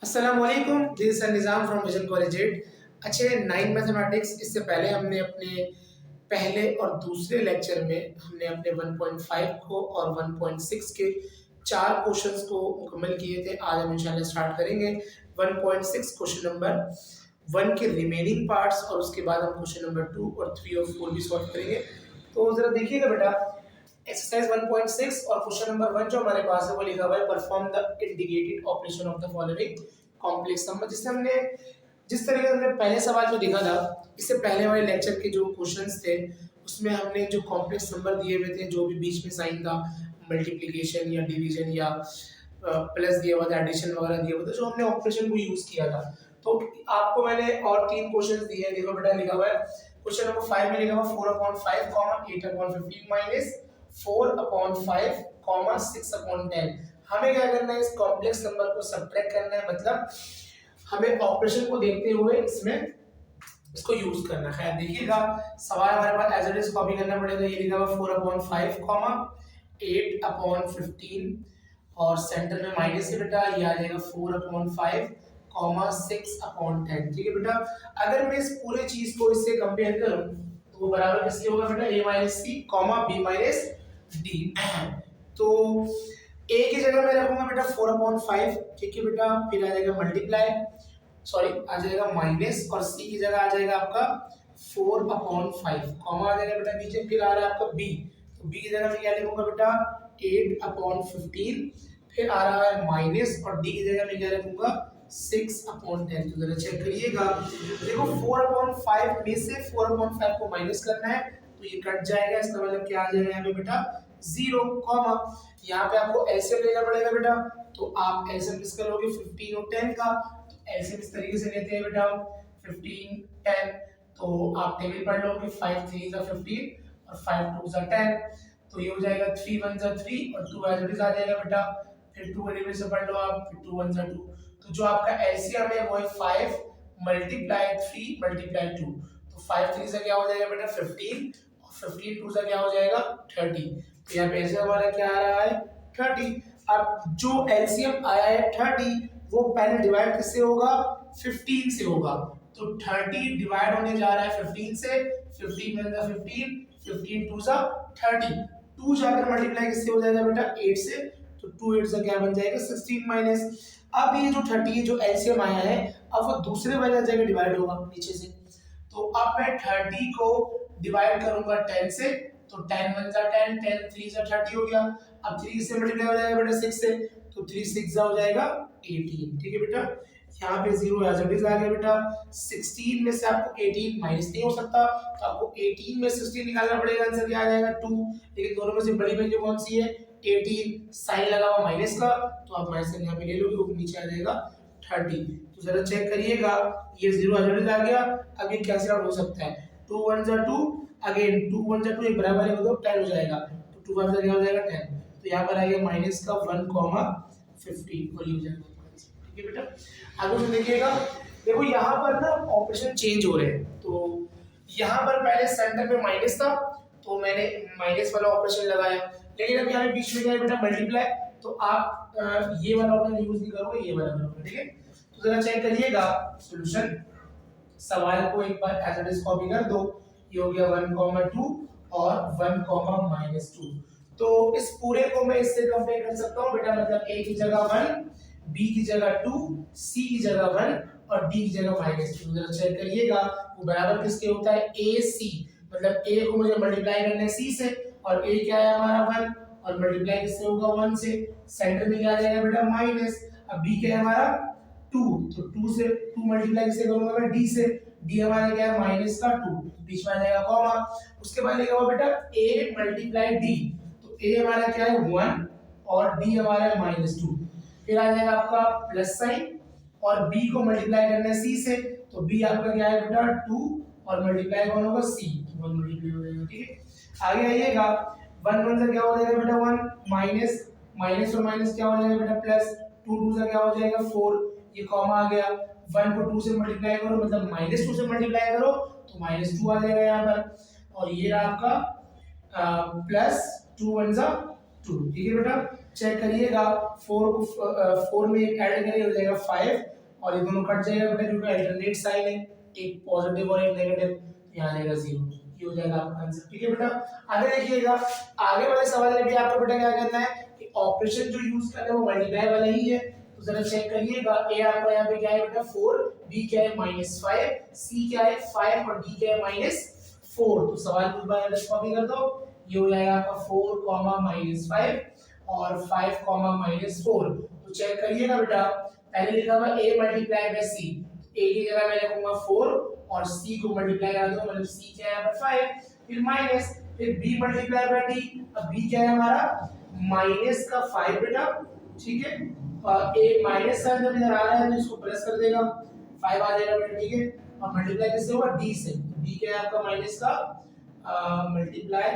अस्सलामुअलैकुम, this is Nizam from vision college 8। अच्छे 9 mathematics, इससे पहले हमने अपने पहले और दूसरे लेक्चर में हमने अपने 1.5 को और 1.6 के 4 क्वेश्चंस को मुकम्मल किए थे। आज हम इंशाल्लाह स्टार्ट करेंगे 1.6 क्वेश्चन नंबर 1 के रिमेनिंग पार्ट्स, और उसके बाद हम क्वेश्चन नंबर 2 और 3 और 4 भी सॉल्व करेंगे। तो ज़रा देखिएगा बेटा, एक्सरसाइज 1.6 और क्वेश्चन नंबर 1 जो हमारे पास है वो लिखा हुआ है perform the indicated operation of the following complex number. जिससे हमने जिस तरीके से हमने पहले सवाल में देखा था, इससे पहले वाले लेक्चर के जो क्वेश्चंस थे उसमें हमने जो कॉम्प्लेक्स नंबर दिए हुए थे, जो भी बीच में साइन था, मल्टीप्लिकेशन या डिवीजन या प्लस दिया हुआ था, एडिशन वगैरह दिया हुआ था, जो हमने ऑपरेशन को यूज किया था। तो आपको मैंने और 3 क्वेश्चंस दिए हैं। देखो बेटा, लिखा हुआ है क्वेश्चन नंबर 5 में लिखा हुआ 4/5 8/15 माइनस 4/5 6/10। हमें क्या करना है, इस कॉम्प्लेक्स नंबर को सब्ट्रैक्ट करना है, मतलब हमें ऑपरेशन को देखते हुए इसमें इसको यूज करना है। खैर देखिएगा, सवाल हमारे पास एज इट इज कॉपी करना पड़ेगा। ये लिखा हुआ 4/5 8/15 और सेंटर में माइनस है बेटा, ये आ जाएगा 4/5 6/10। ठीक है बेटा, अगर मैं इस पूरे चीज को इससे कंपेयर करूं तो वो बराबर किसके होगा बेटा, a minus C b minus D. तो a की जगह मैं रखूंगा बेटा 4/5, ठीक है बेटा, फिर आ जाएगा मल्टीप्लाई, सॉरी आ जाएगा माइनस, और c की जगह आ जाएगा आपका 4/5, कॉमा आ जाएगा बेटा नीचे, फिर आ रहा है आपका b, तो b की जगह मैं क्या लिखूंगा बेटा 8/15, फिर आ रहा है माइनस, और d की जगह मैं क्या रखूंगा 6/10। तो जरा चेक करिएगा, देखो 4/5 में से 4/5 को माइनस करना है तो ये कट जाएगा, इसका मतलब क्या आ जाएगा यहाँ पे बेटा 0, कॉमा यहाँ पे आपको एलसीएम लेना पड़ेगा बेटा। तो आप एलसीएम किसका लोगे 15 और 10 का, तो एलसीएम इस तरीके से लेते हैं बेटा 15 10, तो आप टेबल पढ़ लोगे 5 3 * 15 और 5 2 * 10, तो ये हो जाएगा 3 1 * 3 और 2 एज इट इज आ जाएगा बेटा, फिर 2 टेबल से पढ़ लो आप, फिर 2 1 * 2, तो जो आपका एलसीएम है वो है 5 × 3 × 2, तो 5 3 से क्या हो जाएगा बेटा 15 और 15 2 से क्या हो जाएगा 30, तो यहाँ पे ऐसे हमारा क्या आ रहा है 30। अब जो एलसीएम आया है 30 वो पहले डिवाइड किससे होगा 15 से होगा, तो 30 डिवाइड होने जा रहा है 15 से, 15 1 * 15 15 2 * 30, 2 जाकर मल्टीप्लाई किससे हो जाएगा बेटा 8 से, तो 2 8 से क्या बन जाएगा 16 माइनस। अब ये जो 30 है जो एलसीएम आया है, अब वो दूसरे वाले जगह डिवाइड होगा नीचे से, तो अब मैं 30 को डिवाइड करूंगा 10 से, तो 10 1 * 10 10 3 * 30 हो गया। अब 3 से मल्टीप्लाई हो जाएगा बेटा 6 से, तो 3 6 हो जाएगा 18, ठीक है बेटा, यहाँ पे 0 एज इट इज आ गया बेटा। 16 में से आपको 18 माइनस नहीं हो सकता, तो आपको 18 में 16 निकालना पड़ेगा, आंसर क्या आ जाएगा 2, लेकिन दोनों में से बड़ी वैल्यू कौन सी है 18, साइन लगा हुआ माइनस का, तो आप माइनस यहाँ पे ले लोगे, ऊपर नीचे आ जाएगा 30। तो जरा चेक करिएगा, ये 0 एज इट इज आ गया। अब ये कैंसिल आउट हो सकता है, 2 1 * 2, अगेन 2 1 * 2 एक बराबर है, तो 10 हो जाएगा, तो 2 5 क्या हो जाएगा 10, तो यहाँ पर आ गया माइनस का 1, 15 और ये हो जाएगा, ठीक है बेटा। आगे से देखिएगा, देखो यहाँ पर ना ऑपरेशन चेंज हो रहे हैं, तो यहाँ पर पहले सेंटर में माइनस था तो मैंने माइनस वाला ऑपरेशन लगाया, लेकिन अब यहाँ बीच में क्या है बेटा मल्टीप्लाई, तो आप ये वाला ऑपरेशन यूज नहीं करोगे, ये वाला करोगे, ठीक है। तो जरा चेक करिएगा सॉल्यूशन, सवाल को एक बार एज इट इज कॉपी कर दो, ये हो गया 1, 2 और 1, -2, तो इस पूरे को मैं इससे कंपेयर कर सकता हूँ बेटा, मतलब a की जगह 1, b की जगह 2, c की जगह 1 और d की जगह -2। जरा चेक करिएगा वो बराबर किसके होता है ac, मतलब a को मुझे मल्टीप्लाई करना है c से, और a क्या है हमारा 1 और मल्टीप्लाई किससे होगा 1 से, सेंटर में क्या आ जाएगा बेटा माइनस, अब b क्या है हमारा 2, तो 2 से 2 मल्टीप्लाई किससे करूंगा मैं d से, d हमारा क्या है माइनस का 2, बीच में आ जाएगा कॉमा, उसके बाद लिखा हुआ बेटा a × d, तो a हमारा क्या है 1 और d हमारा है -2, फिर आ जाएगा आपका प्लस साइन, और b को मल्टीप्लाई करना है c से, तो b आपका क्या है बेटा 2 और मल्टीप्लाई कौन होगा c, तो 1 मल्टीप्लाई हो जाएगा, ठीक है। आगे आइएगा 1 1 से क्या हो जाएगा बेटा 1, माइनस माइनस और माइनस क्या हो जाएगा बेटा प्लस, 2 2 से क्या हो जाएगा 4, ये कॉमा आ गया, 1 को 2 से मल्टीप्लाई करो, मतलब -2 से मल्टीप्लाई करो तो -2 आ जाएगा यहाँ पर, और ये रहा आपका प्लस 2 1 * 2, ठीक है बेटा। चेक करिएगा, 4 में ऐड करेंगे हो जाएगा 5 और ये दोनों कट जाएगा बेटा क्योंकि अल्टरनेट साइन है, एक पॉजिटिव और एक नेगेटिव, यहाँ आ जाएगा 0। ये हो जाएगा आपका आंसर। ठीक है बेटा, आगे देखिएगा, आगे वाले सवाल में भी आपको बेटा क्या करना है कि ऑपरेशन जो यूज करना है वो मल्टीप्लाई वाला ही है। तो जरा चेक करिएगा, ए आपका यहाँ पे क्या है बेटा 4, बी क्या है -5, सी क्या है 5 और डी क्या है -4। तो सवाल को बार कॉपी कर दो, ये हो जाएगा आपका 4, -5 और 5, -4। तो चेक करिएगा बेटा, पहले लिखा हुआ a multiply by c, a की जगह मैं लिखूंगा 4 और c को मल्टीप्लाई कर दूंगा, मतलब c क्या है यहाँ पर 5, फिर माइनस, फिर b मल्टीप्लाई बाय d, अब b क्या है हमारा माइनस का 5 बेटा। ठीक है, और a माइनस साइन जब इधर आ रहा है तो इसको प्लस कर देगा, 5 आ जाएगा बेटा। ठीक है, और मल्टीप्लाई किससे होगा d से, तो d क्या है आपका माइनस का मल्टीप्लाई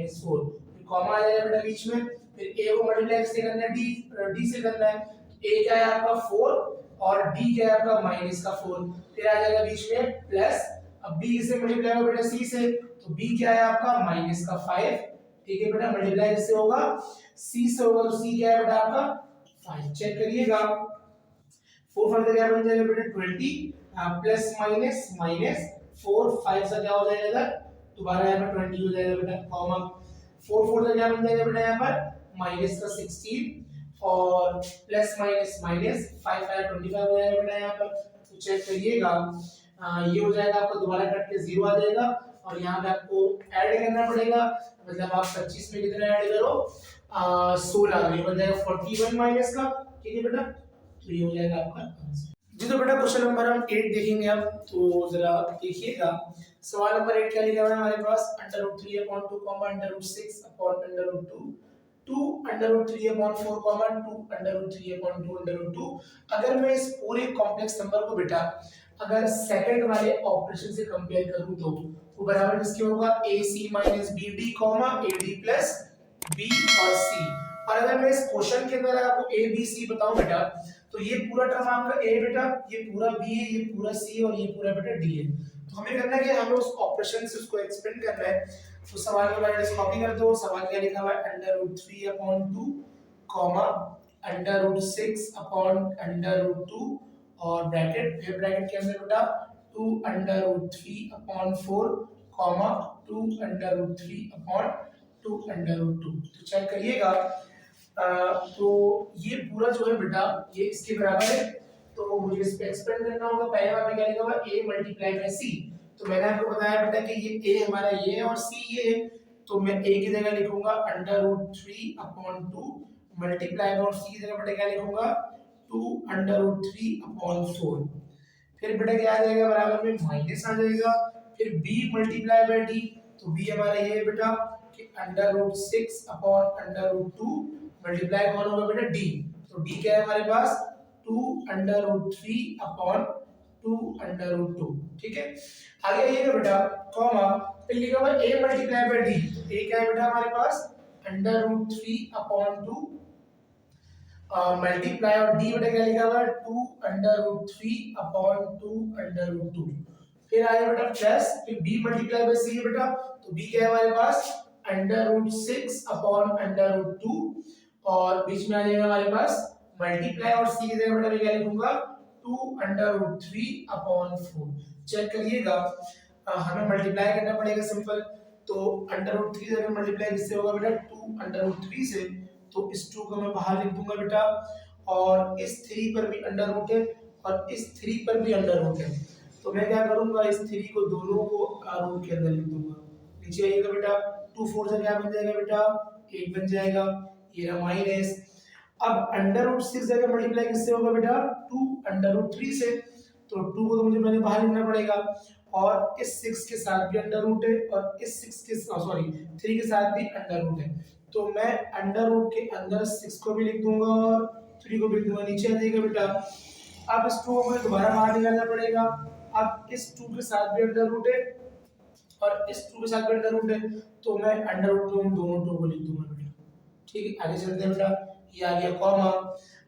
-4, फिर कॉमा आ जाएगा बेटा बीच में, फिर a को मल्टीप्लाई किससे करना है d से करना है, a क्या है आपका 4 और d क्या है आपका -4, फिर आ जाएगा बीच में प्लस, अब b से मल्टीप्लाई होगा बेटा c से, तो b क्या है आपका -5। ठीक है बेटा, मल्टीप्लाई किससे होगा c से होगा, तो c क्या है बेटा आपका 5। चेक करिएगा, 4 5 क्या बन जाएगा बेटा 20 प्लस माइनस माइनस 4 5 से क्या हो जाएगा इधर दोबारा यहाँ पर 20 हो जाएगा बेटा, कॉमा 4 4 से क्या बन जाएगा बेटा यहाँ पर माइनस का 16 और प्लस माइनस माइनस 5 5 25 हो जाएगा बेटा यहाँ पर। तो चेक करिएगा, ये हो जाएगा आपको दोबारा कट के 0 आ जाएगा और यहाँ पे आपको ऐड करना पड़ेगा, मतलब आप 25 में कितना ऐड करो 16, ये बन जाएगा 41 माइनस का। ठीक है बेटा, तो ये हो जाएगा आपका आंसर। जी तो बेटा क्वेश्चन नंबर हम 8 देखेंगे अब, तो जरा देखिएगा, सवाल नंबर 8 क्या लिखा हुआ है हमारे पास, √3/2 √6/√2 2 √3/4 2 √3/2। अगर मैं इस पूरे कॉम्प्लेक्स नंबर को बेटा अगर सेकंड वाले ऑपरेशन से कंपेयर करूं तो वो बराबर किसके होगा, AC - BD, AD plus B और C। और अगर मैं इस क्वेश्चन के अंदर आपको A B C बताऊं बेटा, तो ये पूरा टर्म आपका A बेटा, ये पूरा B है, ये पूरा C और ये पूरा बेटा D है। तो हमें करना है कि हमें उस ऑपरेशन से उसको एक्सपेंड करना है। तो सवाल को मैंने कॉपी कर दो, सवाल क्या लिखा हुआ है √3/2 √6/√2 और ब्रैकेट, फिर ब्रैकेट के अंदर बेटा 2 √3/4 2 √3/2 तो चेक करिएगा, तो ये पूरा जो है बेटा ये इसके बराबर है, तो मुझे इस पे एक्सपेंड करना होगा। पहले वहां पे क्या लिखा हुआ a मल्टीप्लाई बाय c, तो मैंने आपको बताया बेटा कि ये a हमारा ये है और c ये है, तो मैं a की जगह लिखूंगा √3/2 मल्टीप्लाई और c की जगह बेटा क्या लिखूंगा 2 √3/4, फिर बेटा क्या आ जाएगा बराबर में माइनस आ जाएगा, फिर b मल्टीप्लाई बाय d, तो b हमारा ये है बेटा कि √6/√2 मल्टीप्लाई कौन होगा बेटा d, तो d क्या है हमारे पास 2 √3/2 ठीक है। आगे आइएगा बेटा, कॉमा, फिर लिखा हुआ a मल्टीप्लाई बाय d, तो a क्या है बेटा हमारे पास √3/2 मल्टीप्लाई और d बेटा क्या लिखा हुआ है 2 √3/2 फिर आया बेटा प्लस, फिर b मल्टीप्लाई बाय c है बेटा, तो b क्या है हमारे पास √6/√2 और बीच में आ जाएगा हमारे पास मल्टीप्लाई और c की जगह बेटा मैं क्या लिखूंगा 2 √3/4। चेक करिएगा, हमें मल्टीप्लाई करना पड़ेगा सिंपल, तो √3 से अगर मल्टीप्लाई किससे होगा बेटा 2 √3 से, तो इस 2 को मैं बाहर लिख दूंगा बेटा, और इस 3 पर भी अंडर रूट है और इस 3 पर भी अंडर रूट है, तो मैं क्या करूंगा इस 3 को दोनों को रूट के अंदर लिख दूंगा। नीचे आइएगा बेटा, 2 4 से क्या बन जाएगा बेटा 8 बन जाएगा, ये रहा माइनस। अब √6 जगह मल्टीप्लाई किससे होगा बेटा 2 √3 से, तो 2 को तो मुझे पहले बाहर लिखना पड़ेगा, और इस 6 के साथ भी अंडर रूट है और इस 6 के सॉरी 3 के साथ भी अंडर रूट है, तो मैं अंडर रूट के अंदर 6 को भी लिख दूंगा और 3 को भी लिख दूंगा। नीचे आ जाएगा बेटा, अब इस 2 को मुझे दोबारा बाहर निकालना पड़ेगा, अब इस 2 के साथ भी अंडर रूट है और इस 2 के साथ भी अंडर रूट है, तो मैं अंडर रूट को दोनों 2 को लिख दूंगा बेटा। ठीक है, आगे चलते हैं बेटा, ये आ गया कॉमा।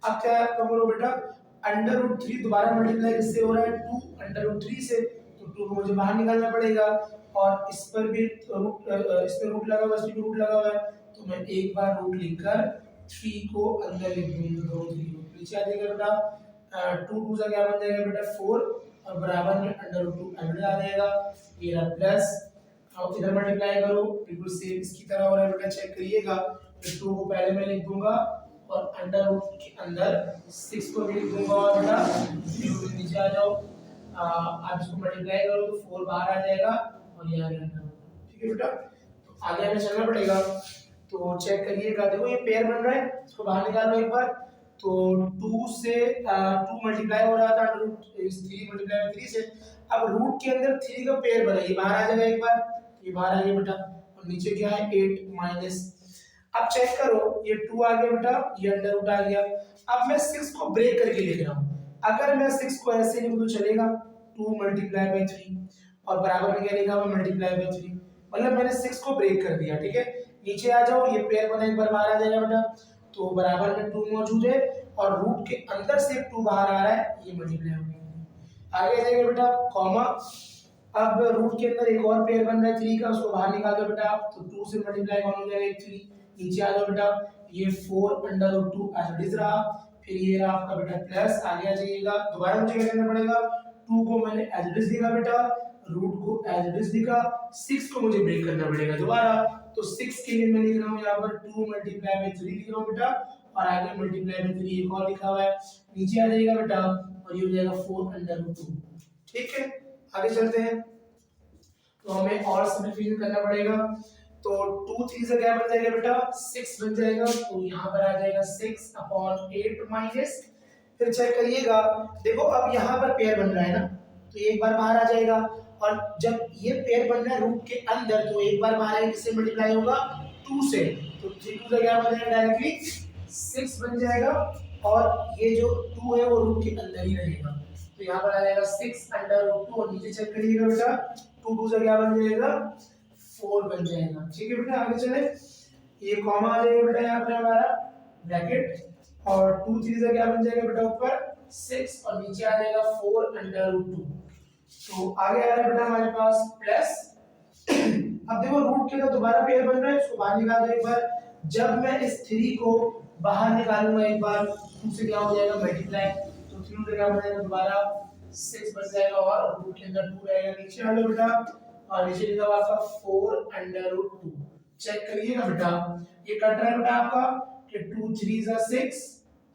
अब क्या करो बेटा √3 दोबारा मल्टीप्लाई किससे हो रहा है 2 √3 से, तो 2 को मुझे बाहर निकालना पड़ेगा, और इस पर भी रूट इस पे रूट लगा हुआ है, इस पे रूट लगा हुआ है, तो मैं एक बार रूट लिखकर 3 को अंदर लिख दूंगा, दो 3 को नीचे आ जाएगा बेटा। 2 2 से क्या बन जाएगा बेटा 4 और बराबर में अंडर रूट 2 अंदर आ जाएगा, ये रहा प्लस। अब इधर मल्टीप्लाई करो बिल्कुल सेम इसकी तरह हो रहा है बेटा, चेक करिएगा। तो 2 को पहले मैं लिख दूंगा और अंडर रूट के अंदर 6 को भी लिख दूंगा और बेटा 0 के नीचे आ जाओ। आप इसको मल्टीप्लाई करो तो 4 बाहर आ जाएगा और ये आ गया अंडर रूट। ठीक है बेटा, तो आगे हमें चलना पड़ेगा। तो चेक करिएगा, देखो ये पेयर बन रहा है, इसको बाहर निकालो एक बार। तो 2 से 2 मल्टीप्लाई हो रहा था रूट 3 मल्टीप्लाई 3 से, अब रूट के अंदर 3 का पेयर बना, ये बाहर आ जाएगा एक बार, ये बाहर आ गया बेटा। और नीचे क्या है 8 माइनस। अब चेक करो ये 2 आ गया बेटा, ये अंडर रूट आ गया। अब मैं 6 को ब्रेक करके लिख रहा हूँ, अगर मैं 6 को ऐसे लिखूं तो चलेगा 2 मल्टीप्लाई बाई 3 और बराबर में क्या लिखा हुआ मल्टीप्लाई बाई 3, मतलब मैंने 6 को ब्रेक कर दिया। ठीक है, नीचे आ जाओ, ये पेयर बना एक बार बाहर आ जाएगा बेटा, तो बराबर में 2 मौजूद है और रूट के अंदर से 2 बाहर आ रहा है, ये मल्टीप्लाई हो गया। आगे आ जाएगा बेटा कॉमा, अब रूट के अंदर एक और पेयर बन रहा है 3 का, उसको बाहर निकाल दो बेटा, तो 2 से मल्टीप्लाई कौन हो जाएगा 3, नीचे आ जाओ बेटा, ये 4 under root 2 as it is रहा, फिर ये रहा आपका बेटा प्लस, आगे आ जाइएगा। दोबारा मुझे क्या करना पड़ेगा, 2 को मैंने एज इट इज लिखा बेटा, रूट को एज इट इज लिखा, 6 को मुझे ब्रेक करना पड़ेगा दोबारा, तो 6 के लिए मैं लिख रहा हूं यहां पर 2 मल्टीप्लाई बाय 3 लिख रहा हूं बेटा, और आगे मल्टीप्लाई बाय 3 एक और लिखा हुआ है, नीचे आ जाएगा बेटा और ये हो जाएगा 4 अंडर रूट 2। ठीक है, आगे चलते हैं। तो हमें और सिंपलीफिकेशन करना पड़ेगा, तो 2 3 से क्या बन जाएगा बेटा 6 बन जाएगा, तो यहाँ पर आ जाएगा 6 अपॉन 8 माइनस, फिर चेक करिएगा, देखो अब यहाँ पर पेयर बन रहा है ना, तो एक बार बाहर आ जाएगा, और जब ये पेयर बन रहा है रूट के अंदर, तो एक बार बाहर किससे मल्टीप्लाई होगा 2 से, तो 3 2 से क्या बन जाएगा डायरेक्टली 6 बन जाएगा, और ये जो 2 है वो रूट के अंदर ही रहेगा, तो यहाँ पर आ जाएगा 6 अंडर रूट 2, और नीचे चेक करिएगा बेटा 2 2 से क्या बन जाएगा 4 बन जाएगा। ठीक है बेटा, आगे चले, ये कॉमा आ जाएगा बेटा यहाँ पे हमारा ब्रैकेट, और 2 3 से क्या बन जाएगा बेटा ऊपर 6 और नीचे आ जाएगा 4 अंडर रूट 2, तो आगे आ रहा है बेटा हमारे पास प्लस। अब देखो रूट के अंदर दोबारा पेयर बन रहा है, इसको बाहर निकाल दो एक बार, जब मैं इस 3 को बाहर निकालूंगा एक बार, 2 से क्या हो जाएगा मल्टीप्लाई, तो 3 से क्या बन जाएगा दोबारा 6 बन जाएगा, और रूट के अंदर 2 रहेगा, नीचे आ लो बेटा, और नीचे लिखा हुआ आपका 4 अंडर रूट 2। चेक करिएगा बेटा, ये कट रहा है बेटा आपका कि 2 3 जा 6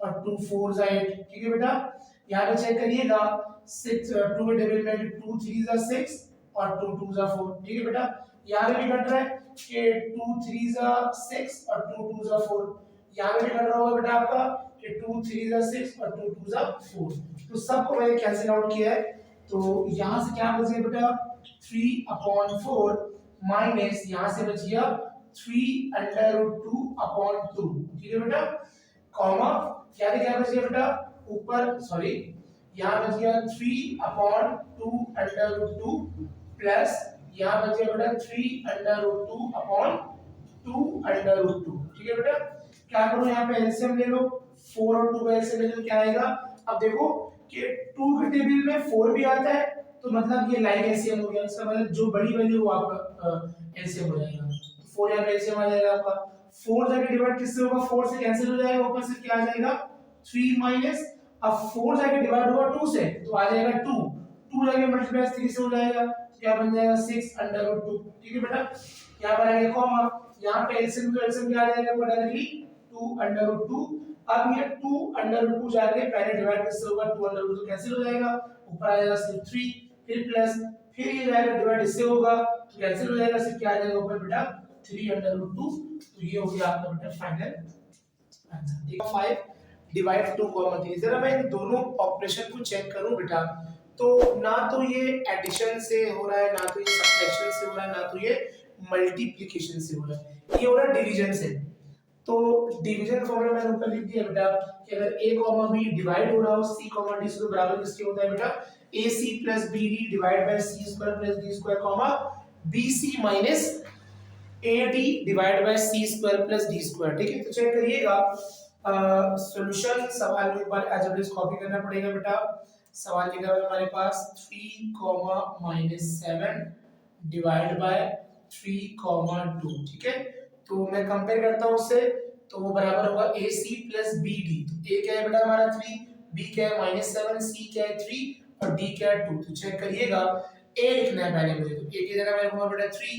और 2 4 जा 8। ठीक है बेटा, यहाँ पे चेक करिएगा 6 2 के टेबल में 2 3 जा 6 और 2 2 जा 4। ठीक है बेटा, यहाँ पे भी कट रहा है कि 2 3 जा 6 और 2 2 जा 4, यहाँ पे भी कट रहा होगा बेटा आपका कि 2 3 जा 6 और 2 2 जा 4, तो सबको मैंने कैंसिल आउट किया है, तो यहाँ से क्या बच गया बेटा 3 अपॉन 4 माइनस यहाँ से बच गया 3 अंडर रूट 2 अपॉन 2। ठीक है बेटा, कॉमा क्या बच गया बेटा ऊपर, सॉरी यहाँ बच गया 3 अपॉन 2 अंडर रूट 2 प्लस यहाँ बच गया बेटा 3 under root 2 upon 2 under root 2। ठीक है बेटा, क्या करो यहाँ पे एलसीएम ले लो, 4 और 2 का एलसीएम ले लो, क्या आएगा, अब देखो कि 2 के टेबल में 4 भी आता है, तो मतलब ये लाइक एलसीएम हो गया, इसका मतलब जो बड़ी वैल्यू वो आपका एलसीएम हो जाएगा, तो 4 यहाँ पे एलसीएम आ जाएगा आपका, 4 जाके डिवाइड किससे होगा 4 से कैंसिल हो जाएगा, ऊपर से क्या आ जाएगा 3 माइनस, अब 4 जाके डिवाइड होगा 2 से तो आ जाएगा 2, 2 जाके मल्टीप्लाई 3 से हो जाएगा, तो क्या बन जाएगा 6 अंडर रूट 2। ठीक है बेटा, यहाँ पर आएगा कॉमा, यहाँ पे एलसीएम तो एलसीएम क्या आ जाएगा वो डायरेक्टली 2 अंडर रूट 2, अब ये 2 अंडर रूट 2 जाके पहले डिवाइड किससे होगा 2 अंडर रूट 2 कैंसिल हो जाएगा, ऊपर आ जाएगा सिर्फ 3, फिर प्लस, फिर ये जाएगा डिवाइड इससे होगा तो कैंसिल हो जाएगा, सिर्फ क्या आ जाएगा ऊपर बेटा 3 अंडर रूट 2, तो ये हो गया आपका बेटा फाइनल आंसर। ठीक है, 5 डिवाइड 2 कॉमा 3, जरा मैं इन दोनों ऑपरेशन को चेक करूं बेटा, तो ना तो ये एडिशन से हो रहा है, ना तो ये सब्ट्रैक्शन से हो रहा है, ना तो ये मल्टीप्लिकेशन से हो रहा है, ये हो रहा है डिवीजन से। तो डिवीजन फॉर्मूला मैंने ऊपर लिख दिया बेटा कि अगर a कॉमा b डिवाइड हो रहा हो c कॉमा d से, तो बराबर किसके होता है बेटा ac plus bd divide by c square plus d square comma bc minus ad divide by c square plus d square. ठीक है, तो चेक करिएगा सॉल्यूशन, सवाल में एक बार एज इट इज कॉपी करना पड़ेगा बेटा। सवाल लिखा है हमारे पास 3 7 डिवाइड बाय 3 2। ठीक है, तो मैं कंपेयर करता हूं उससे, तो वो बराबर होगा ए सी प्लस बी डी। तो ए क्या है बेटा हमारा 3, बी क्या है -7, सी क्या है 3 और डी क्या है 2। तो चेक करिएगा, ए लिखना है पहले मुझे, तो ए की जगह मैं लिखूंगा बेटा 3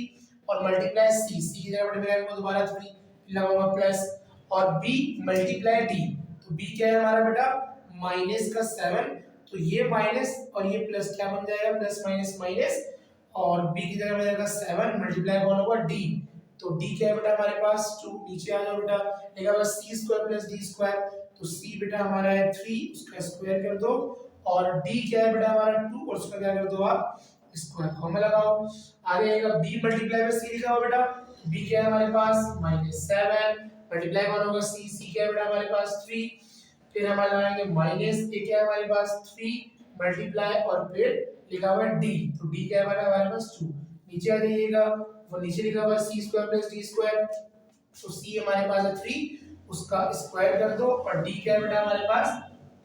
और मल्टीप्लाई सी, सी की जगह बेटा मैं लिखूंगा दोबारा 3 लगाऊंगा प्लस, और बी मल्टीप्लाई डी। तो बी क्या है हमारा बेटा माइनस का 7, तो ये माइनस और ये प्लस क्या बन जाएगा, प्लस माइनस माइनस, और b की जगह में जाएगा 7 मल्टीप्लाई कौन होगा d। तो d क्या है बेटा हमारे पास 2, नीचे आ जाओ बेटा, लिखा हुआ c square plus d square, तो c बेटा हमारा है 3, उसका स्क्वायर कर दो, और d क्या है बेटा हमारा 2 और उसका क्या कर दो आप स्क्वायर, फॉर्मूला लगाओ। आगे आएगा b मल्टीप्लाई में c लिखा हुआ बेटा, तो b क्या है हमारे पास -7 मल्टीप्लाई कौन होगा c क्या है बेटा हमारे पास 3, फिर हम लगाएंगे माइनस ए क्या है हमारे पास 3 मल्टीप्लाई और फिर लिखा हुआ है डी, तो डी क्या है हमारे पास 2। नीचे आ जाइएगा, वो नीचे लिखा हुआ है सी स्क्वायर प्लस डी स्क्वायर, तो सी हमारे पास है 3, उसका स्क्वायर कर दो, और डी क्या है बेटा हमारे पास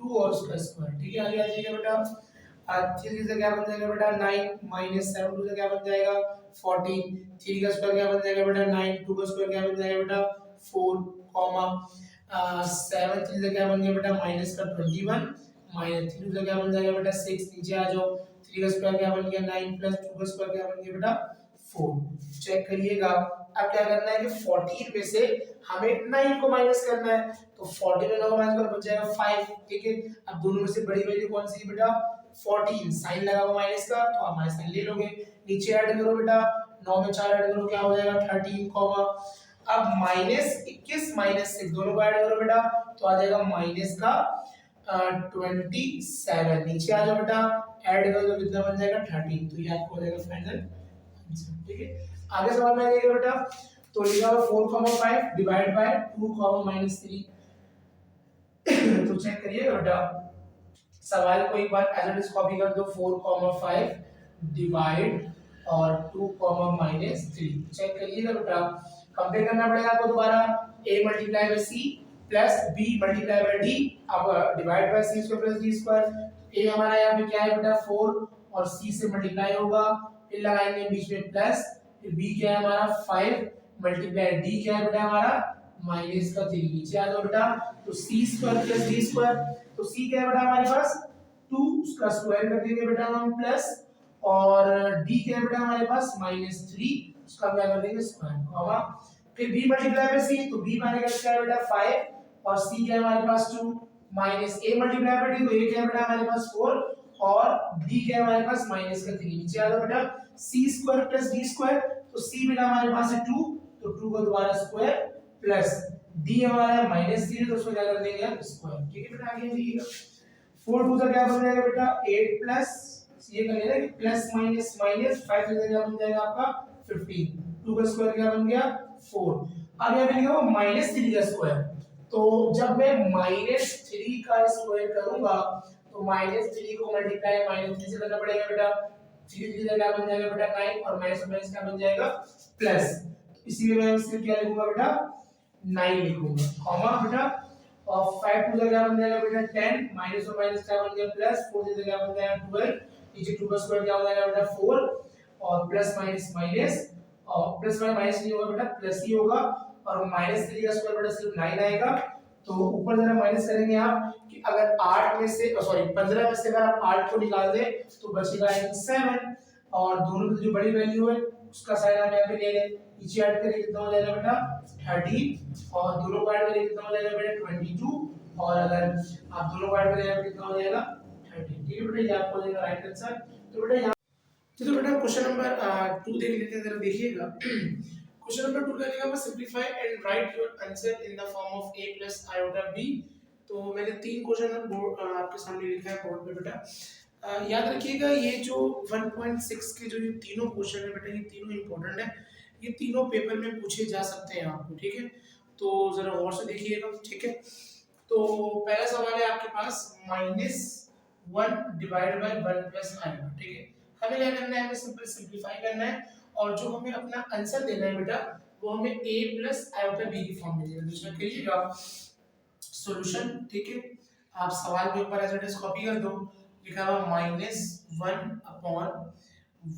2 और उसका स्क्वायर। ठीक है, आगे आ जाइएगा बेटा, 3 से क्या बन जाएगा बेटा 9 -7 2 से क्या बन जाएगा 14, 3 का स्क्वायर क्या बन जाएगा बेटा 9, 2 का स्क्वायर क्या बन जाएगा बेटा 4 कॉमा 7 3 से क्या बन गया बेटा माइनस का 21 -3 से क्या बन जाएगा बेटा 6, नीचे आ जाओ, 3 का स्क्वायर क्या बन गया 9 प्लस 2 का स्क्वायर क्या बन गया बेटा 4। चेक करिएगा, अब क्या करना है कि 14 में से हमें 9 को माइनस करना है, तो 14 में 9 को माइनस कर बच जाएगा 5। ठीक है, अब दोनों में से बड़ी वैल्यू कौन सी है बेटा 14, साइन लगा हुआ माइनस का तो आप माइनस साइन ले लोगे, नीचे ऐड करो बेटा 9 में 4 ऐड करो क्या हो जाएगा 13 कॉमा, अब -21 -6 दोनों को ऐड करो बेटा तो आ जाएगा माइनस का 27, नीचे आ जाओ बेटा ऐड करो तो कितना बन जाएगा 13, तो ये आपको हो जाएगा फाइनल आंसर। ठीक है, आगे सवाल में आइएगा बेटा, तो लिखा हुआ 4,5 डिवाइड बाय 2,-3। तो चेक करिएगा बेटा, सवाल को एक बार एज इट इज कॉपी कर दो, 4,5 डिवाइड और 2,-3। चेक करिएगा बेटा, कंपेयर करना पड़ेगा आपको दोबारा, a multiply by c plus b multiply by d, अब divide by c square plus d square. a हमारा यहाँ पे क्या है बेटा 4 और c से मल्टीप्लाई होगा, फिर लगाएंगे बीच में प्लस, फिर b क्या है हमारा 5 मल्टीप्लाई d क्या है बेटा हमारा माइनस का 3, नीचे आ जाओ बेटा, तो c square plus d square, तो c क्या है बेटा हमारे पास 2, उसका स्क्वायर कर देंगे बेटा हम प्लस, और d क्या है बेटा हमारे पास -3, उसका क्या कर देंगे स्क्वायर कॉमा, फिर b मल्टीप्लाई बाय c, तो b माने क्या है बेटा 5 और c क्या है हमारे पास 2, minus a multiply by d, तो a क्या है बेटा हमारे पास 4 और d क्या है हमारे पास माइनस का 3, नीचे आ जाओ बेटा c square plus d square, तो c बेटा हमारे पास है 2, तो 2 को दोबारा स्क्वायर प्लस d हमारा है -3, तो उसको क्या कर देंगे हम स्क्वायर। ठीक है बेटा, आगे जाइएगा, 4 2 से क्या बन जाएगा बेटा 8 प्लस ये कर लेना कि प्लस माइनस माइनस 5 से क्या बन जाएगा आपका 15, 2 का स्क्वायर क्या बन गया 4। अब यहाँ पे लिखा हुआ -3 का स्क्वायर, तो जब मैं -3 का स्क्वायर करूंगा तो -3 को मल्टीप्लाई -3 से करना पड़ेगा बेटा, 3 3 से क्या बन जाएगा बेटा 9 और माइनस माइनस क्या बन जाएगा प्लस, इसीलिए मैं इसमें क्या लिखूंगा बेटा 9 लिखूंगा कॉमा बेटा, और 5 2 से क्या बन जाएगा बेटा 10 माइनस और माइनस क्या बन गया प्लस, 4 से क्या बन जाएगा 12, नीचे 2 का स्क्वायर क्या हो जाएगा बेटा 4 और प्लस माइनस माइनस, और प्लस माइनस नहीं होगा बेटा प्लस ही होगा, और -3 का स्क्वायर बेटा सिर्फ 9 आएगा, तो ऊपर जरा माइनस करेंगे आप कि अगर 8 में से सॉरी 15 में से अगर आप 8 को निकाल दें तो बचेगा 7, और दोनों की जो बड़ी वैल्यू है उसका साइन आप यहाँ पे ले लें, नीचे ऐड करें कितना हो जाएगा बेटा 30, और दोनों को ऐड करें कितना हो जाएगा बेटा 22, और अगर आप दोनों को ऐड करें कितना हो जाएगा 30। ठीक है बेटा, ये आपको देगा राइट आंसर। तो बेटा तो बेटा क्वेश्चन नंबर 2 देख लेते हैं, जरा देखिएगा। क्वेश्चन नंबर 2 का लिखा हुआ simplify and right your answer in the form of a plus iota b। तो मैंने 3 क्वेश्चन बोर्ड आपके सामने लिखा है बोर्ड पे बेटा, याद रखिएगा ये जो 1.6 के जो ये तीनों क्वेश्चन है बेटा, ये तीनों इंपॉर्टेंट है, ये तीनों पेपर में पूछे जा सकते हैं आपको। ठीक है, तो जरा गौर से देखिएगा। ठीक है, तो पहला सवाल है आपके पास -1 डिवाइड बाय 1 प्लस आयोटा। ठीक है, हमें क्या करना है, हमें सिंपल सिंपलीफाई करना है, और जो हमें अपना आंसर देना है बेटा वो हमें a प्लस आयोटा b की फॉर्म में देना है। दूसरा करिएगा सॉल्यूशन। ठीक है, आप सवाल के ऊपर एज इट इज कॉपी कर दो, लिखा हुआ -1 अपॉन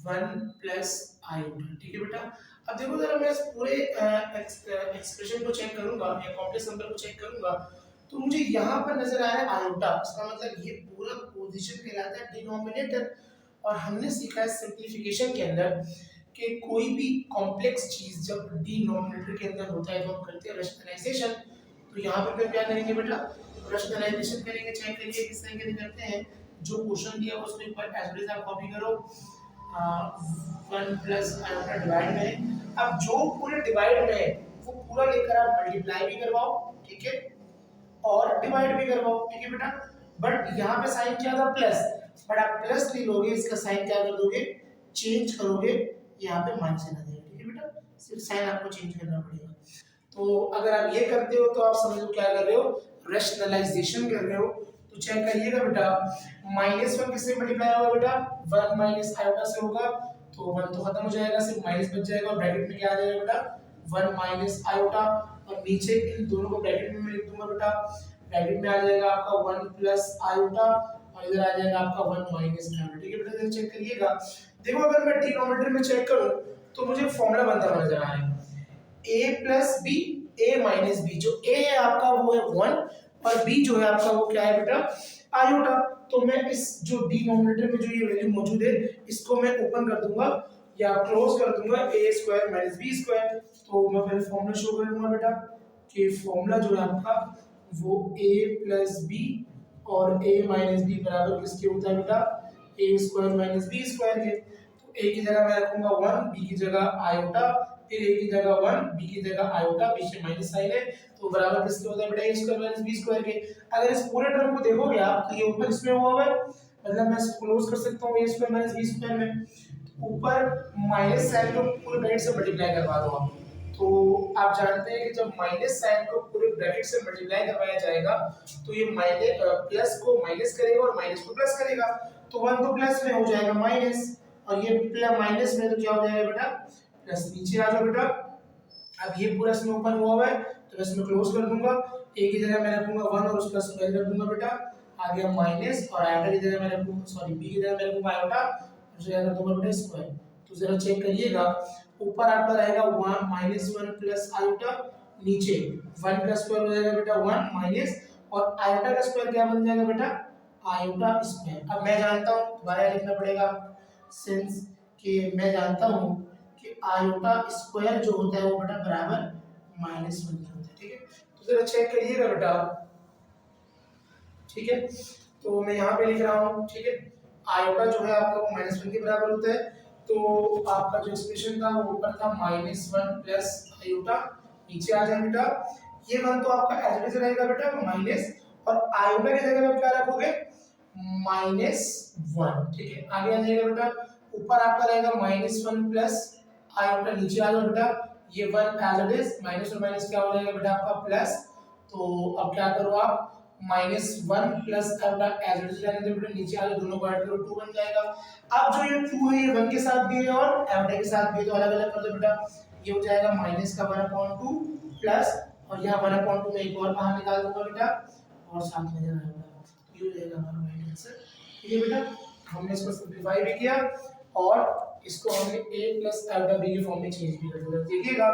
वन प्लस आयोटा, ठीक है बेटा। अब देखो जरा मैं इस पूरे एक्सप्रेशन को चेक करूंगा या कॉम्प्लेक्स नंबर को चेक करूंगा, तो मुझे यहाँ पर नजर आ रहा है आयोटा, इसका मतलब ये पूरा पोजीशन कहलाता है डिनोमिनेटर। और हमने सीखा है सिंप्लीफिकेशन के अंदर कि कोई भी कॉम्प्लेक्स चीज जब डिनोमिनेटर के अंदर होता है तो हम करते हैं रैशनलाइजेशन। तो यहाँ पर फिर क्या करेंगे बेटा, रैशनलाइजेशन करेंगे, चेक करिए किस तरीके से करते हैं। जो क्वेश्चन दिया उसको एक बार एज इट इज आप कॉपी करो, वन प्लस आयोटा डिवाइड में। अब जो पूरे डिवाइड में है वो पूरा लेकर आप मल्टीप्लाई भी करवाओ, ठीक है, और डिवाइड भी करवाओ, ठीक है बेटा। बट यहाँ पे साइन क्या था, प्लस, बट आप प्लस नहीं लोगे, इसका साइन क्या कर दोगे, चेंज करोगे, यहाँ पे माइनस लगा देगा, ठीक है बेटा। सिर्फ साइन आपको चेंज करना पड़ेगा। तो अगर आप ये करते हो तो आप समझ लो क्या कर रहे हो, रैशनलाइजेशन कर रहे हो। तो चेक करिएगा बेटा, माइनस वन किससे मल्टीप्लाई होगा बेटा, वन माइनस आयोटा से होगा, तो वन तो खत्म हो जाएगा, सिर्फ माइनस बच जाएगा, और ब्रैकेट में क्या आ जाएगा बेटा, वन माइनस आयोटा, और नीचे इन दोनों को ब्रैकेट में मैं लिख दूंगा बेटा, ब्रैकेट में आ जाएगा आपका वन प्लस आयोटा, और इधर आ जाएगा आपका वन माइनस आयोटा, ठीक है बेटा। इधर चेक करिएगा, देखो अगर मैं डिनोमिनेटर में चेक करूं तो मुझे फॉर्मूला बनता हुआ नजर आ रहा है, a plus B, A minus B. जो a है आपका वो है वन, और b जो है आपका वो क्या है बेटा, आयोटा। तो मैं इस जो डिनोमिनेटर में जो ये वैल्यू मौजूद है इसको मैं ओपन कर दूंगा या क्लोज कर दूंगा, a square minus B square. तो मैं पहले फॉर्मूला शो कर दूंगा बेटा कि फॉर्मूला जो है आपका वो a प्लस बी और a माइनस बी बराबर किसके होता है बेटा, a square minus B square के। तो a की जगह मैं रखूंगा वन, b की जगह आयोटा, फिर a की जगह वन, b की जगह आयोटा, बीच में माइनस साइन है, तो बराबर किसके होता है बेटा, a square minus b square के। अगर इस पूरे टर्म को देखोगे आप तो ये ऊपर इसमें हुआ है, मतलब मैं इसको क्लोज कर सकता हूँ a square minus b square में, ऊपर माइनस साइन को पूरे ब्रैकेट से मल्टीप्लाई करवा दो आप। तो आप जानते हैं कि जब माइनस साइन को पूरे ब्रैकेट से मल्टीप्लाई करवाया जाएगा तो ये माइनस प्लस को माइनस करेगा और माइनस को प्लस करेगा, तो वन तो प्लस में हो जाएगा माइनस, और ये प्लस माइनस में तो क्या हो जाएगा बेटा, प्लस। नीचे आ जाओ बेटा, अब ये पूरा इसमें ओपन हुआ है तो मैं इसमें क्लोज कर दूंगा, a की जगह मैं रखूंगा वन और उसका स्क्वायर कर दूंगा बेटा, आ गया माइनस, और आयोटा की जगह मैं रखूंगा, सॉरी b की जगह मैं रखूंगा आयोटा, उसे कर दूंगा बेटा स्क्वायर। तो जरा चेक करिएगा, ऊपर आपका रहेगा one minus one plus iota, नीचे वन का स्क्वायर हो जाएगा बेटा वन माइनस, और आयोटा का स्क्वायर क्या बन जाएगा बेटा, आयोटा स्क्वायर। अब मैं जानता हूँ, दोबारा लिखना पड़ेगा, सिंस कि मैं जानता हूँ कि आयोटा स्क्वायर जो होता है वो बेटा बराबर माइनस वन होता है, ठीक है। तो जरा चेक करिएगा बेटा, ठीक है। तो मैं यहाँ पे लिख रहा हूँ, ठीक है, आयोटा जो है आपका वो माइनस वन के बराबर होता है, तो आपका जो एक्सप्रेशन था वो ऊपर था माइनस वन प्लस आयोटा, नीचे आ जाए बेटा, ये वन तो आपका एज इट इज रहेगा बेटा माइनस, और आयोटा की जगह में क्या रखोगे, माइनस वन, ठीक है। आगे आ जाएगा बेटा, ऊपर आपका रहेगा माइनस वन प्लस आयोटा, नीचे आ जाओ बेटा, ये one as it is, minus और माइनस क्या हो जाएगा बेटा आपका प्लस। तो अब क्या करो आप, minus one plus iota as it is रहने दो बेटा, नीचे आ जाओ, दोनों को ऐड करो, टू बन जाएगा। अब जो ये टू है ये वन के साथ भी है और आयोटा के साथ भी है, तो अलग अलग कर दो बेटा, ये हो जाएगा माइनस का वन अपॉन टू प्लस, और यहाँ वन अपॉन टू में एक और बाहर निकाल दूंगा बेटा, और साथ में जाना है, ये हो जाएगा हमारा राइट आंसर, ठीक है बेटा। हमने इसको सिंपलीफाई भी किया और इसको हमने a प्लस आयोटा b के फॉर्म में चेंज भी कर दिया। देखिएगा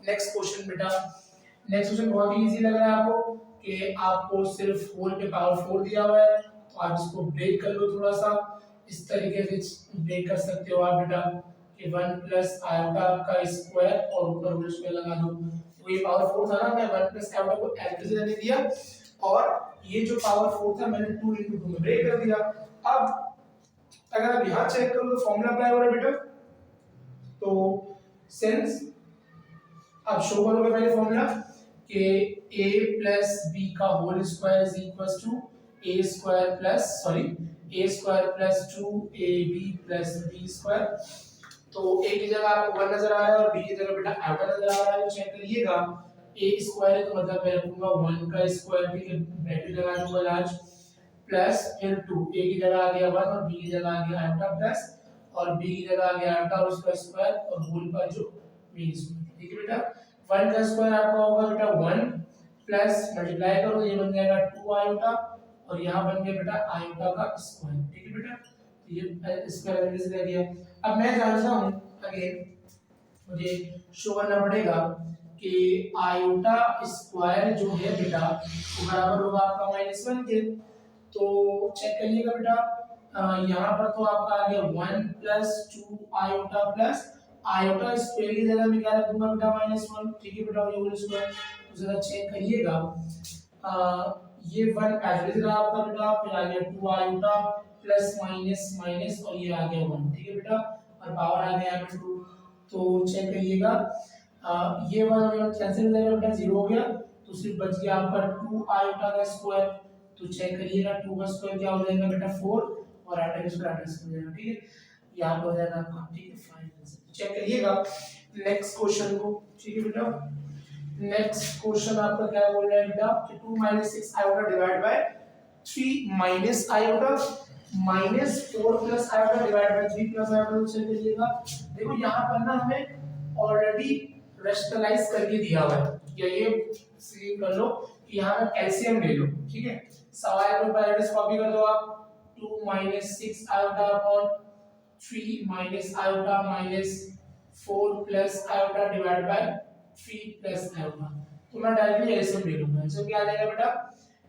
नेक्स्ट क्वेश्चन बेटा, नेक्स्ट क्वेश्चन बहुत ही इजी लग रहा है आपको कि आपको सिर्फ होल पे पावर 4 दिया हुआ है, तो आप इसको ब्रेक कर लो थोड़ा सा, इस तरीके से ब्रेक कर सकते हो आप बेटा कि 1 प्लस आयोटा का स्क्वायर और ऊपर होल स्क्वायर लगा दो। तो ये पावर 4 था ना, मैं 1 प्लस आयोटा को एल से रहने दिया, और ये जो पावर 4 था मैंने 2 into 2 में ब्रेक कर दिया। अब अगर आप यहाँ चेक करो तो फॉर्मूला अप्लाई हो रहा है बेटा, तो सिंस आप शो करोगे पहले फॉर्मूला कि a प्लस b का whole square is equal to a square plus sorry a square plus 2ab plus b square. तो a की जगह आपको 1 नजर आ रहा है और b की जगह बेटा आयोटा नजर आ रहा है, तो चेक करिएगा a स्क्वायर है तो मतलब मैं रखूंगा 1 का स्क्वायर, ठीक है, ब्रैकेट लगा दूंगा लार्ज, प्लस फिर 2, a की जगह आ गया 1 और b की जगह आ गया आयोटा प्लस, और b की जगह आ गया आयोटा और उसका स्क्वायर और होल का जो मीन्स, ठीक है बेटा। 1 का स्क्वायर आपका होगा बेटा 1 प्लस मल्टीप्लाई करो ये बन जाएगा 2 आयोटा, और यहाँ बन गया बेटा आयोटा का स्क्वायर, ठीक है बेटा। ये इसका एनालिसिस कर दिया। अब मैं जानता हूँ अगेन मुझे शो करना पड़ेगा कि आयोटा स्क्वायर जो है बेटा वो बराबर होगा आपका -1 के। तो चेक करिएगा बेटा, यहाँ पर तो आपका आ गया 1 plus 2 iota plus iota square की जगह में क्या रख दूंगा बेटा -1। ठीक है बेटा, ये होल स्क्वायर। तो जरा चेक करिएगा, ये 1 एज इट इज रहा आपका बेटा, फिर आ गया 2 आयोटा प्लस माइनस माइनस और ये आ गया 1। ठीक है बेटा, और पावर आ गया यहाँ पे 2। तो चेक करिएगा, ये वाला कैंसिल हो जाएगा बेटा, 0 हो गया। तो सिर्फ बच गया आपका 2 आयोटा का स्क्वायर। तो चेक करिएगा 2 का स्क्वायर क्या हो जाएगा बेटा 4 और आयोटा का स्क्वायर आयोटा हो जाएगा। ठीक है, यहाँ पे हो जाएगा आपका। ठीक है, फाइन। चेक करिएगा नेक्स्ट क्वेश्चन को। ठीक है बेटा, नेक्स्ट क्वेश्चन आपका क्या बोल रहा है बेटा कि 2 - 6 iota divide by 3 minus iota minus 4 plus iota divide by 3 plus iota. Check करिएगा, देखो यहाँ पर ना हमें ऑलरेडी रेशनलाइज करके दिया हुआ है, या ये सीन कर लो कि यहाँ का एलसीएम ले लो। ठीक है, सवाल को पहले कॉपी कर दो आप। 2 - 6 iota upon 3 minus iota minus 4 plus iota divide by 3 plus iota. तो मैं डायरेक्टली एलसीएम ले लूंगा। एलसीएम क्या आ जाएगा बेटा,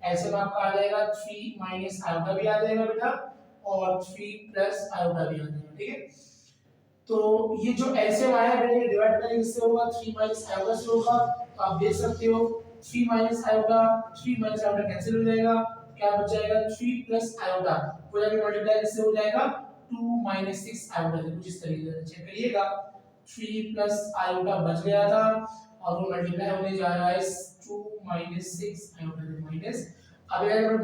एलसीएम आपका आ जाएगा 3 माइनस आयोटा भी आ जाएगा बेटा और 3 प्लस आयोटा भी आ जाएगा। ठीक है, तो ये जो एलसीएम आया है ये डिवाइड करेंगे किससे होगा, 3 माइनस आयोटा से होगा। तो आप देख सकते हो 3 minus iota 3 minus iota cancel हो जाएगा, क्या बच जाएगा 3 प्लस आयोटा हो जाएगा मल्टीप्लाई किससे हो जाएगा 2 माइनस 6 आयोटा से। कुछ इस तरीके से चेक करिएगा, 3 प्लस आयोटा बच गया था और वो मल्टीप्लाई होने जा रहा है 2 माइनस 6 आयोटा से माइनस। अब अगर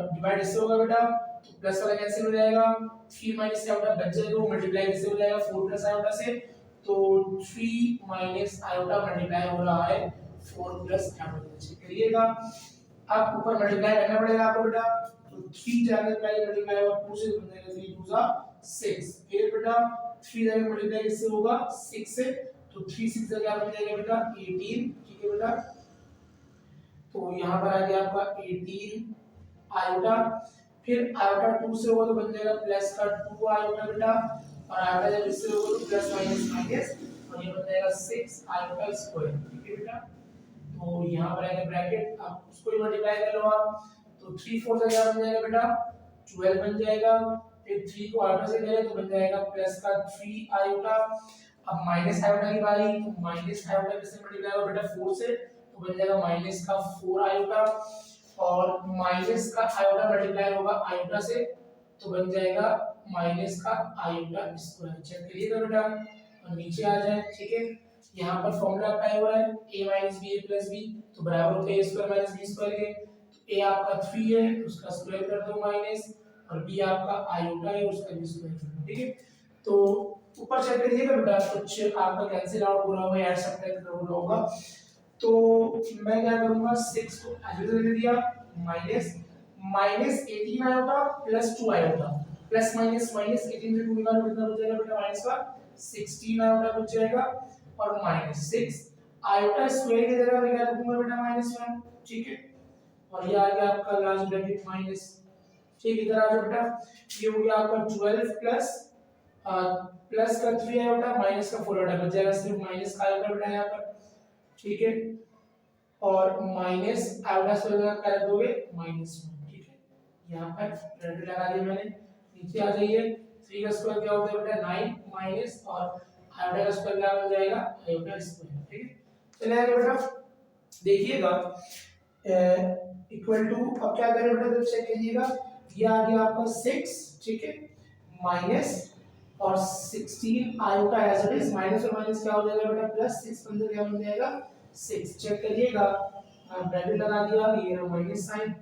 डिवाइड इससे होगा बेटा तो प्लस वाला कैंसिल हो जाएगा, 3 माइनस आयोटा बच जाएगा, वो मल्टीप्लाई किससे हो जाएगा 4 प्लस आयोटा से। तो 3 माइनस आयोटा मल्टीप्लाई हो रहा है 4 प्लस आयोटा से। करिएगा, आप ऊपर मल्टीप्लाई करना पड़ेगा आपको बेटा। तो 3 जाकर पहले मल्टीप्लाई होगा 2 से, बन जाएगा 3 2 6। फिर बेटा 3 जाकर मल्टीप्लाई किससे होगा 6 से, तो 3 6 से क्या बन जाएगा बेटा 18। ठीक है बेटा, तो यहाँ पर आ गया आपका 18 आयोटा। फिर आयोटा 2 से होगा तो बन जाएगा प्लस का 2 आयोटा बेटा, और आयोटा जब इससे होगा तो प्लस माइनस माइनस और ये बन जाएगा 6 आयोटा स्क्वायर। ठीक है बेटा, तो यहाँ पर आएगा ब्रैकेट, आप उसको ही मल्टीप्लाई कर लो आप। तो 3 4 से क्या बन जाएगा बेटा 12 बन जाएगा। फिर 3 को आयोटा से करें तो बन जाएगा प्लस का 3 आयोटा। अब माइनस आयोटा की बारी, तो माइनस आयोटा किससे मल्टीप्लाई होगा बेटा 4 से, तो बन जाएगा माइनस का 4 आयोटा। और माइनस का आयोटा मल्टीप्लाई होगा आयोटा से तो बन जाएगा माइनस का आयोटा स्क्वायर। चेक करिएगा बेटा और नीचे आ जाए। ठीक है, यहाँ पर फॉर्मूला अप्लाई हो रहा है a minus B a plus B, तो बराबर होता है a square minus B square के। तो a आपका 3 है तो उसका स्क्वायर कर दो माइनस, और b आपका आयोटा है उसका भी स्क्वायर कर दो। ठीक है, तो ऊपर चेक करिएगा बेटा कुछ आपका कैंसिल आउट हो रहा होगा, ऐड सब्ट्रैक्ट हो रहा होगा। तो मैं क्या करूंगा 6 को एज दे दिया minus minus 18 iota plus 2 iota plus minus minus 18 से 2 निकालो कितना बच जाएगा बेटा माइनस का 16 आयोटा बच जाएगा और माइनस 6 आयोटा स्क्वायर की जगह मैं क्या रखूंगा बेटा -1। ठीक है, और ये आ गया आपका लास्ट ब्रैकेट माइनस। ठीक, इधर आ जाओ बेटा, ये हो गया आपका 12 प्लस प्लस का 3 आयोटा माइनस का 4 आयोटा बच जाएगा, सिर्फ माइनस का आयोटा बेटा यहाँ पर। ठीक है, और माइनस आयोटा से क्या कर दोगे -1। ठीक है, यहाँ पर ब्रैकेट लगा दिया मैंने। नीचे आ जाइए, 3 का स्क्वायर क्या होता है बेटा 9 माइनस और आयोटा का स्क्वायर क्या बन जाएगा आयोटा स्क्वायर। ठीक है, चलिए आगे बेटा देखिएगा इक्वल टू, अब क्या करें बेटा जब चेक कीजिएगा, ये आ गया आपका 6। ठीक है, माइनस और 16 iota as it is, minus और माइनस क्या हो जाएगा बेटा +6 अंदर क्या बन जाएगा 6। चेक करिएगा, ब्रैकेट लगा दिया, ये रहा माइनस साइन।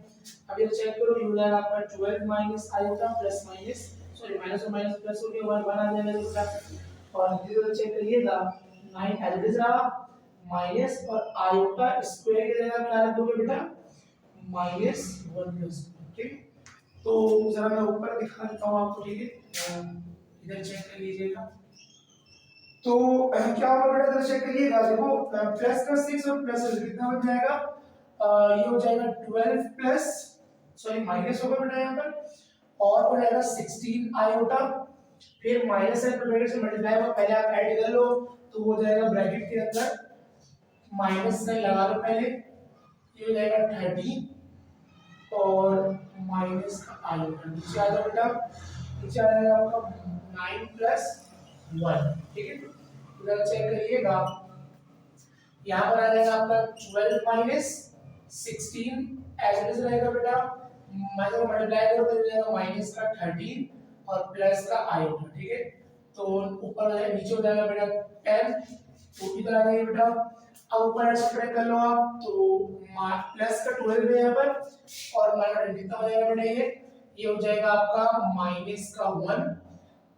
अब ये चेक करो, ये हो जाएगा आपका 12 minus iota plus minus, sorry minus और माइनस प्लस हो गया 1 आ जाएगा बेटा। और इधर चेक करिएगा 9 एज इट इज रहा माइनस और आयोटा स्क्वायर की जगह क्या रख दोगे बेटा -1 + ठीक। तो जरा मैं ऊपर दिखा देता हूं आपको। ठीक है, इधर चेक कर लीजिएगा, तो क्या होगा बेटा इधर चेक करिएगा, देखो प्लस का 6 और प्लस कितना बन जाएगा, ये हो जाएगा 12 प्लस, सॉरी माइनस होगा बेटा यहाँ पर, और हो जाएगा 16 आयोटा, फिर माइनस साइन ब्रैकेट से मल्टीप्लाई होगा, पहले आप ऐड कर लो तो हो जाएगा ब्रैकेट के अंदर माइनस साइन लगा लो पहले, ये हो जाएगा 13 और माइनस का आयोटा नीचे आ जाओ बेटा, नीचे आ जाएगा आपका 9 प्लस 1, ठीक है। इधर चेक करिएगा, यहाँ पर आ जाएगा आपका 12 माइनस 16 एज इट इज रहेगा बेटा, मैं जब मल्टीप्लाई करूँ तो हो जाएगा माइनस का 13 और प्लस का आयोटा, ठीक है। तो ऊपर नीचे हो जाएगा बेटा 10, तो इधर आ जाएगा बेटा, अब ऊपर सब्ट्रैक्ट कर लो आप, तो प्लस का 12 है यहाँ पर और माइनस कितना हो जाएगा बेटा, ये हो जाएगा आपका माइनस का 1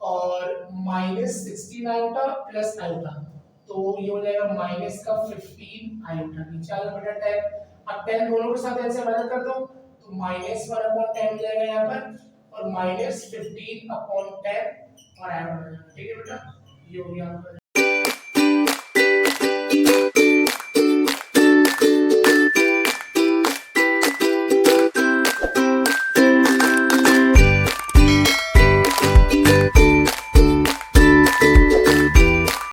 और माइनस 16 आयोटा प्लस आयोटा, तो ये हो जाएगा माइनस का 15 आयोटा, नीचे आ जाएगा बेटा 10, अब 10 दोनों के साथ ऐसे मदद कर दो तो माइनस 1 अपॉन 10 हो जाएगा यहाँ पर और माइनस 15 अपॉन 10 और ऐड हो जाएगा, ठीक है बेटा, ये हो गया आपका।